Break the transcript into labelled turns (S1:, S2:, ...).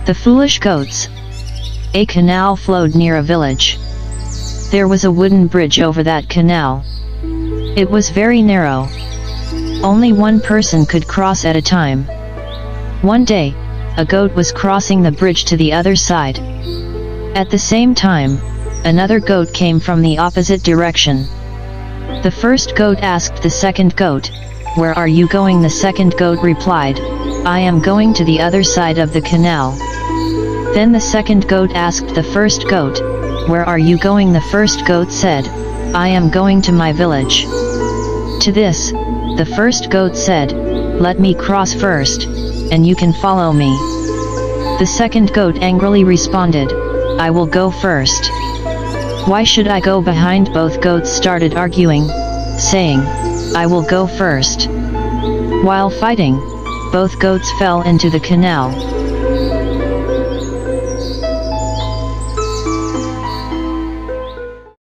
S1: The foolish goats. A canal flowed near a village. There was a wooden bridge over that canal. It was very narrow. Only one person could cross at a time. One day, a goat was crossing the bridge to the other side. At the same time, another goat came from the opposite direction. The first goat asked the second goat, "Where are you going?" The second goat replied, "I am going to the other side of the canal." Then the second goat asked the first goat, "Where are you going?" The first goat said, "I am going to my village." To this, the first goat said, "Let me cross first, and you can follow me." The second goat angrily responded, "I will go first." "Why should I go behind?" Both goats started arguing, saying, "I will go first." While fighting, both goats fell into the canal.